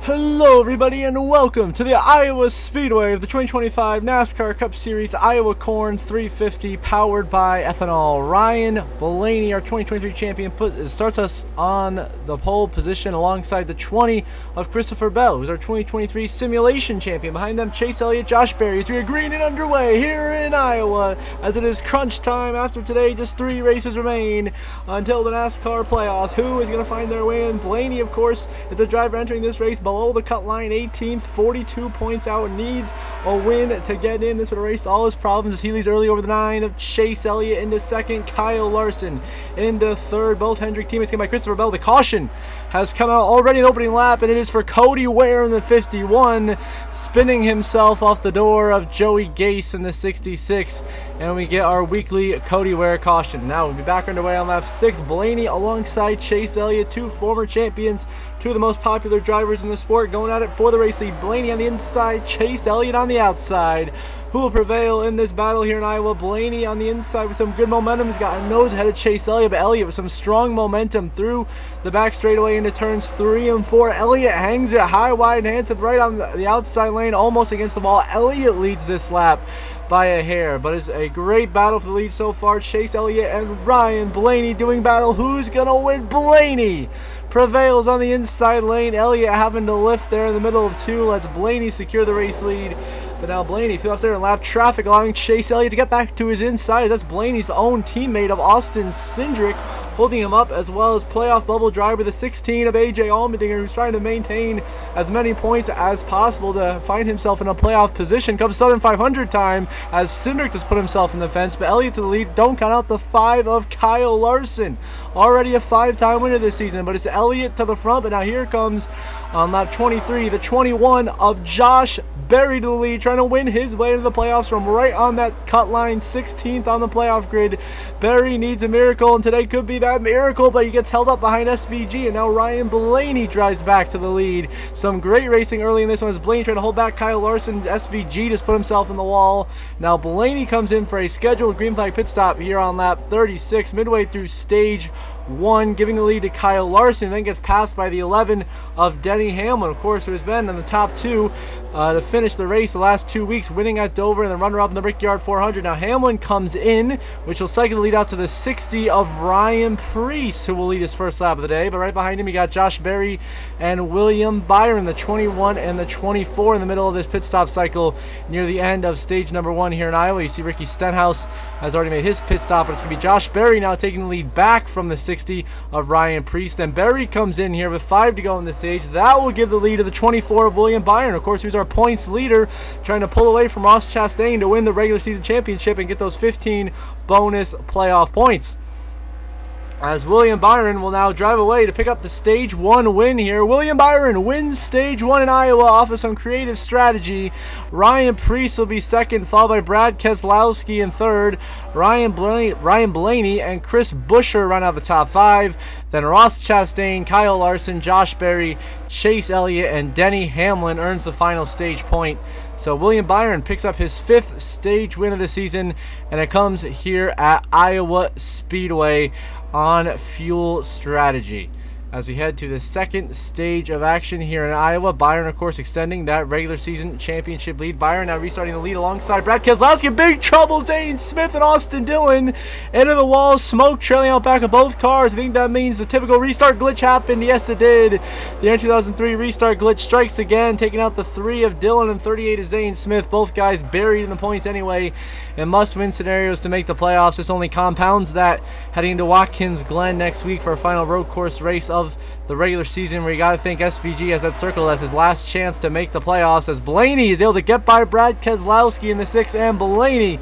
Hello everybody and welcome to the Iowa Speedway of the 2025 NASCAR Cup Series Iowa Corn 350 powered by ethanol. Ryan Blaney, our 2023 champion, starts us on the pole position alongside the 20 of Christopher Bell, who's our 2023 simulation champion. Behind them, Chase Elliott, Josh Berry, as we are green and underway here in Iowa as it is crunch time. After today, just 3 races remain until the NASCAR playoffs. Who is going to find their way in? Blaney, of course, is the driver entering this race below the cut line, 18th, 42 points out, needs a win to get in. This would have erased all his problems as he leads early over the 9 of Chase Elliott into second, Kyle Larson into third. Both Hendrick teammates came by Christopher Bell. The caution has come out already in the opening lap, and it is for Cody Ware in the 51, spinning himself off the door of Joey Gase in the 66, and we get our weekly Cody Ware caution. Now we'll be back underway on lap 6. Blaney alongside Chase Elliott, 2 former champions, 2 of the most popular drivers in the sport, going at it for the race lead. Blaney on the inside, Chase Elliott on the outside. Who will prevail in this battle here in Iowa? Blaney on the inside with some good momentum. He's got a nose ahead of Chase Elliott, but Elliott with some strong momentum through the back straightaway into turns 3 and 4. Elliott hangs it high, wide, and handsome right on the outside lane, almost against the wall. Elliott leads this lap by a hair, but it's a great battle for the lead so far. Chase Elliott and Ryan Blaney doing battle. Who's gonna win? Blaney prevails on the inside lane. Elliott having to lift there in the middle of 2 lets Blaney secure the race lead. But now Blaney flew up there in lap traffic, allowing Chase Elliott to get back to his inside. That's Blaney's own teammate of Austin Cindric holding him up, as well as playoff bubble driver the 16 of AJ Allmendinger, who's trying to maintain as many points as possible to find himself in a playoff position. Comes Southern 500 time as Cindric has put himself in the fence, but Elliott to the lead. Don't count out the 5 of Kyle Larson, already a 5-time winner this season, but it's Elliott to the front. But now here comes on lap 23 the 21 of Josh Berry to the lead, trying to win his way into the playoffs from right on that cut line, 16th on the playoff grid. Berry needs a miracle, and today could be that miracle, but he gets held up behind SVG, and now Ryan Blaney drives back to the lead. Some great racing early in this one as Blaney trying to hold back Kyle Larson. SVG just put himself in the wall. Now Blaney comes in for a scheduled green flag pit stop here on lap 36, midway through stage 1, giving the lead to Kyle Larson, then gets passed by the 11 of Denny Hamlin, of course, who has been in the top 2 to finish the race the last 2 weeks, winning at Dover and then runner-up in the Brickyard 400. Now Hamlin comes in, which will cycle the lead out to the 60 of Ryan Preece, who will lead his first lap of the day. But right behind him, you got Josh Berry and William Byron, the 21 and the 24 in the middle of this pit stop cycle near the end of stage number 1 here in Iowa. You see Ricky Stenhouse has already made his pit stop, but it's going to be Josh Berry now taking the lead back from the 60 of Ryan Preece. Then Berry comes in here with 5 to go in this stage. That will give the lead to the 24 of William Byron, of course, who's our points leader, trying to pull away from Ross Chastain to win the regular season championship and get those 15 bonus playoff points. As William Byron will now drive away to pick up the stage 1 win here. William Byron wins stage 1 in Iowa off of some creative strategy. Ryan Preece will be second, followed by Brad Keselowski in third. Ryan Blaney and Chris Buescher run out the top 5. Then Ross Chastain, Kyle Larson, Josh Berry, Chase Elliott, and Denny Hamlin earns the final stage point. So William Byron picks up his 5th stage win of the season, and it comes here at Iowa Speedway on Fuel Strategy. As we head to the second stage of action here in Iowa, Byron, of course, extending that regular season championship lead. Byron now restarting the lead alongside Brad Keselowski. Big trouble, Zane Smith and Austin Dillon into the wall. Smoke trailing out back of both cars. I think that means the typical restart glitch happened. Yes, it did. The NR2003 restart glitch strikes again, taking out the 3 of Dillon and 38 of Zane Smith. Both guys buried in the points anyway, and must-win scenarios to make the playoffs. This only compounds that heading into Watkins Glen next week for a final road course race of the regular season, where you got to think SVG has that circle as his last chance to make the playoffs, as Blaney is able to get by Brad Keselowski in the 6th, and Blaney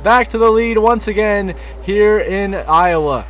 back to the lead once again here in Iowa.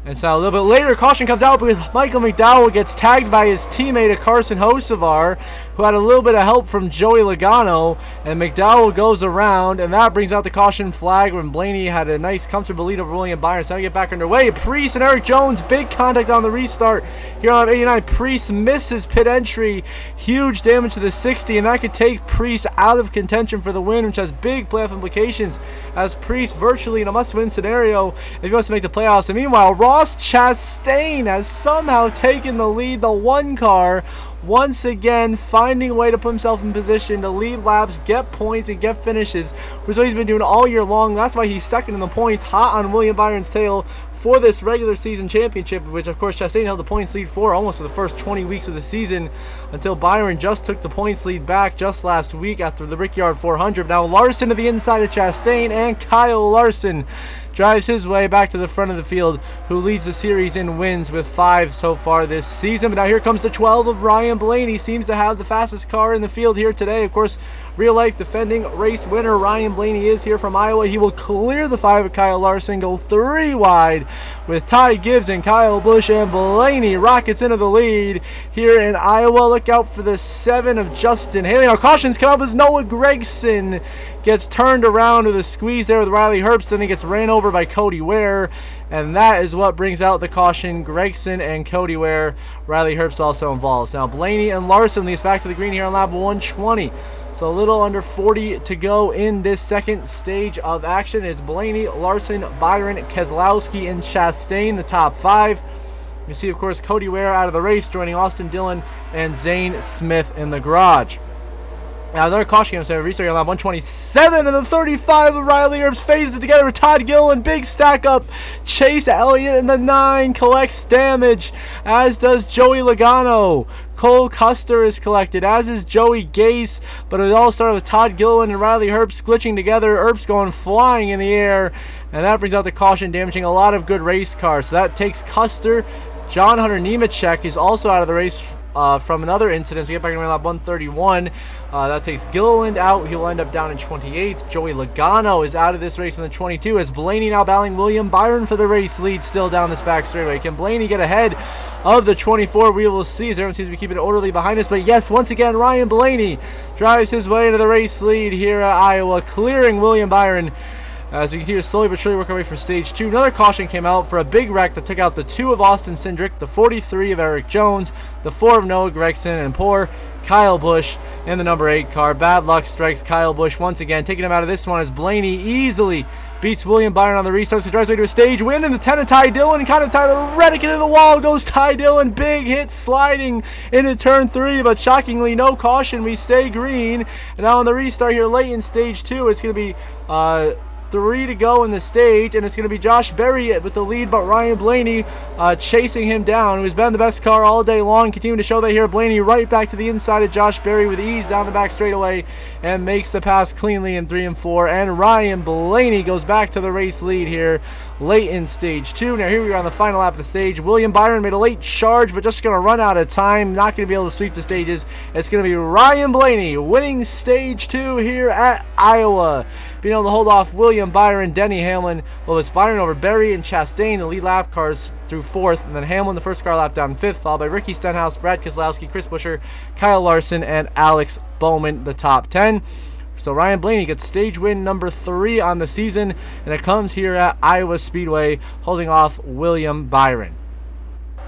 And so a little bit later, caution comes out because Michael McDowell gets tagged by his teammate, Carson Hocevar, who had a little bit of help from Joey Logano, and McDowell goes around, and that brings out the caution flag when Blaney had a nice, comfortable lead over William Byron. So now we get back underway. Preece and Eric Jones, big contact on the restart here on 89. Preece misses pit entry, huge damage to the 60, and that could take Preece out of contention for the win, which has big playoff implications, as Preece virtually in a must-win scenario if he wants to make the playoffs. And meanwhile, Ross Chastain has somehow taken the lead. The 1 car once again finding a way to put himself in position to lead laps, get points, and get finishes, which is what he's been doing all year long. That's why he's second in the points, hot on William Byron's tail for this regular season championship, which of course Chastain held the points lead for almost for the first 20 weeks of the season, until Byron just took the points lead back just last week after the Brickyard 400. Now Larson to the inside of Chastain, and Kyle Larson drives his way back to the front of the field, who leads the series in wins with 5 so far this season. But now here comes the 12 of Ryan Blaney. Seems to have the fastest car in the field here today. Of course, real-life defending race winner Ryan Blaney is here from Iowa. He will clear the 5 of Kyle Larson, go 3 wide with Ty Gibbs and Kyle Busch, and Blaney rockets into the lead here in Iowa. Look out for the 7 of Justin Haley. Now cautions come up as Noah Gragson gets turned around with a squeeze there with Riley Herbst, then he gets ran over by Cody Ware, and that is what brings out the caution. Gragson and Cody Ware, Riley Herbst also involved. Now Blaney and Larson leads back to the green here on lap 120. So a little under 40 to go in this second stage of action. It's Blaney, Larson, Byron, Keselowski, and Chastain, the top 5. You see, of course, Cody Ware out of the race, joining Austin Dillon and Zane Smith in the garage. Now another caution game, so restarting on lap 127, and the 35 of Riley Herbst phases it together with Todd Gilliland. Big stack up. Chase Elliott in the 9 collects damage, as does Joey Logano. Cole Custer is collected, as is Joey Gase, but it all started with Todd Gilliland and Riley Herbst glitching together. Herbst going flying in the air, and that brings out the caution, damaging a lot of good race cars. So that takes Custer. John Hunter Nemechek is also out of the race from another incident. So we get back to lap 131. That takes Gilliland out. He will end up down in 28th. Joey Logano is out of this race in the 22, as Blaney now battling William Byron for the race lead still down this back straightaway. Can Blaney get ahead of the 24? We will see, as everyone seems to be keeping it orderly behind us. But yes, once again, Ryan Blaney drives his way into the race lead here at Iowa, clearing William Byron, as we continue to slowly but surely work our way for stage 2. Another caution came out for a big wreck that took out the 2 of Austin Cindric, the 43 of Eric Jones, the 4 of Noah Gragson, and poor Kyle Busch in the number 8 car. Bad luck strikes Kyle Busch once again, taking him out of this one as Blaney easily beats William Byron on the restarts. He drives way to a stage win in the 10 of Ty Dillon, kind of tied the Reddick into the wall. Goes Ty Dillon, big hit sliding into turn 3, but shockingly no caution. We stay green, and now on the restart here late in stage 2, it's going to be 3 to go in the stage, and it's going to be Josh Berry with the lead, but Ryan Blaney chasing him down, who's been the best car all day long. Continuing to show that here. Blaney right back to the inside of Josh Berry with ease down the back straightaway, and makes the pass cleanly in 3 and 4. And Ryan Blaney goes back to the race lead here late in stage 2. Now here we are on the final lap of the stage. William Byron made a late charge, but just going to run out of time. Not going to be able to sweep the stages. It's going to be Ryan Blaney winning stage 2 here at Iowa, being able to hold off William Byron, Denny Hamlin. Well, it's Byron over Berry and Chastain, the lead lap cars, through 4th, and then Hamlin, the first car lap, down 5th, followed by Ricky Stenhouse, Brad Keselowski, Chris Buescher, Kyle Larson, and Alex Bowman, the top 10. So Ryan Blaney gets stage win number 3 on the season, and it comes here at Iowa Speedway, holding off William Byron.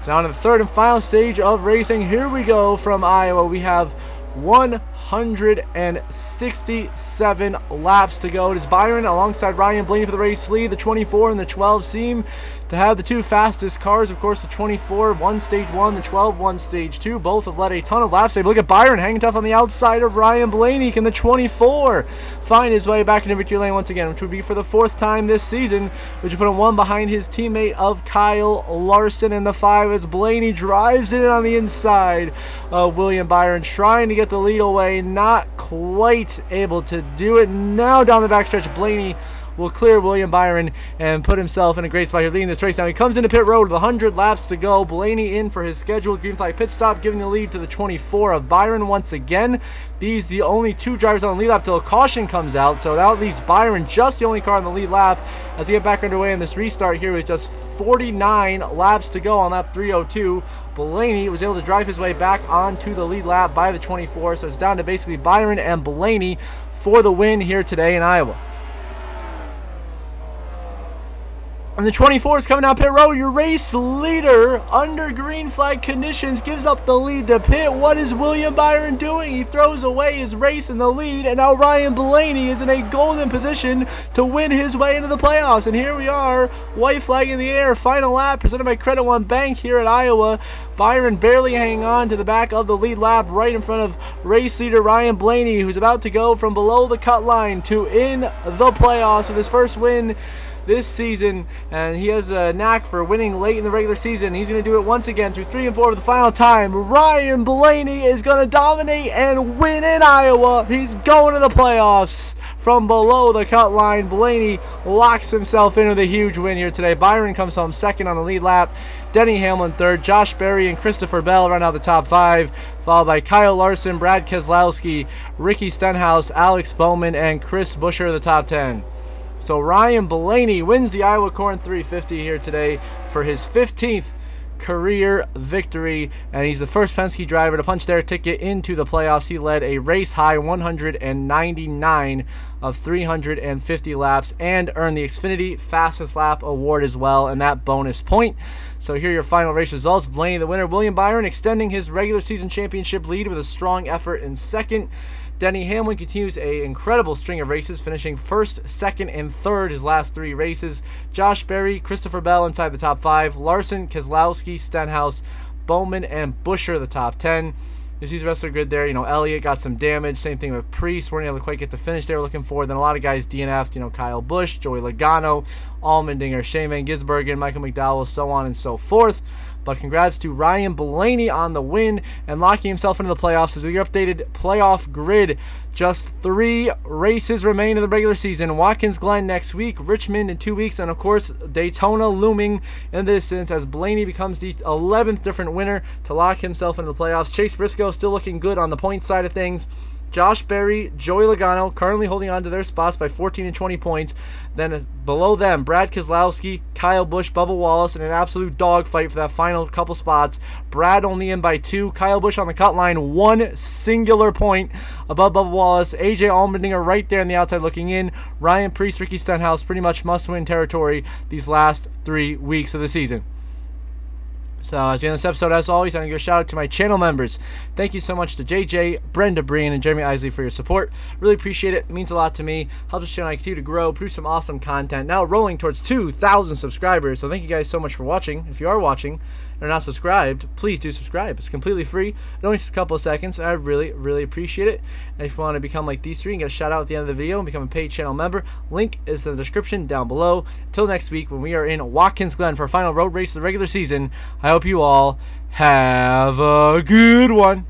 So now on to the third and final stage of racing. Here we go from Iowa. We have 167 laps to go. It is Byron alongside Ryan Blaney for the race lead. The 24 and the 12 seem to have the 2 fastest cars. Of course, the 24 won stage 1, the 12 won stage 2. Both have led a ton of laps. Look at Byron hanging tough on the outside of Ryan Blaney. Can the 24 find his way back into victory lane once again, which would be for the 4th time this season, which would put him 1 behind his teammate of Kyle Larson in the 5, as Blaney drives it in on the inside of William Byron, trying to get the lead away. Not quite able to do it. Now down the backstretch, Blaney will clear William Byron and put himself in a great spot here leading this race. Now he comes into pit road with 100 laps to go. Blaney in for his scheduled green flag pit stop, giving the lead to the 24 of Byron once again. These the only 2 drivers on the lead lap till a caution comes out, so that leaves Byron just the only car on the lead lap as we get back underway in this restart here with just 49 laps to go on lap 302. Blaney was able to drive his way back onto the lead lap by the 24, so it's down to basically Byron and Blaney for the win here today in Iowa. And the 24 is coming out pit road. Your race leader, under green flag conditions, gives up the lead to pit. What is William Byron doing? He throws away his race in the lead, and now Ryan Blaney is in a golden position to win his way into the playoffs. And here we are, white flag in the air, final lap, presented by Credit One Bank here at Iowa. Byron barely hanging on to the back of the lead lap, right in front of race leader Ryan Blaney, who's about to go from below the cut line to in the playoffs with his first win this season, and he has a knack for winning late in the regular season. He's going to do it once again through 3 and 4 for the final time. Ryan Blaney is going to dominate and win in Iowa. He's going to the playoffs from below the cut line. Blaney locks himself in with a huge win here today. Byron comes home second on the lead lap. Denny Hamlin third. Josh Berry and Christopher Bell round out the top 5, followed by Kyle Larson, Brad Keselowski, Ricky Stenhouse, Alex Bowman, and Chris Buescher the top 10. So Ryan Blaney wins the Iowa Corn 350 here today for his 15th career victory, and he's the first Penske driver to punch their ticket into the playoffs. He led a race high 199 of 350 laps and earned the Xfinity fastest lap award as well, and that bonus point. So here are your final race results. Blaney the winner. William Byron extending his regular season championship lead with a strong effort in second. Denny Hamlin continues an incredible string of races, finishing first, second, and third his last 3 races. Josh Berry, Christopher Bell inside the top 5. Larson, Keselowski, Stenhouse, Bowman, and Buescher the top 10. You see the rest of the grid there. Elliott got some damage. Same thing with Priest. Weren't able to quite get the finish they were looking for. Then a lot of guys DNF'd. Kyle Busch, Joey Logano, Allmendinger, Shane Van Gisbergen, Michael McDowell, so on and so forth. But congrats to Ryan Blaney on the win and locking himself into the playoffs. As your updated playoff grid, just 3 races remain in the regular season. Watkins Glen next week, Richmond in 2 weeks, and of course Daytona looming in the distance as Blaney becomes the 11th different winner to lock himself into the playoffs. Chase Briscoe still looking good on the point side of things. Josh Berry, Joey Logano currently holding on to their spots by 14 and 20 points. Then below them, Brad Keselowski, Kyle Busch, Bubba Wallace in an absolute dogfight for that final couple spots. Brad only in by 2. Kyle Busch on the cut line, 1 singular point above Bubba Wallace. AJ Allmendinger right there on the outside looking in. Ryan Priest, Ricky Stenhouse pretty much must-win territory these last 3 weeks of the season. So as we end this episode, as always, I'm going to give a shout out to my channel members. Thank you so much to JJ, Brenda Breen, and Jeremy Isley for your support. Really appreciate it. It means a lot to me. Helps the channel continue to grow, produce some awesome content. Now rolling towards 2,000 subscribers. So thank you guys so much for watching. If you are watching and are not subscribed, please do subscribe. It's completely free. It only takes a couple of seconds. I really appreciate it. And if you want to become like these 3 and get a shout out at the end of the video and become a paid channel member, link is in the description down below. Until next week when we are in Watkins Glen for our final road race of the regular season, I hope you all have a good one.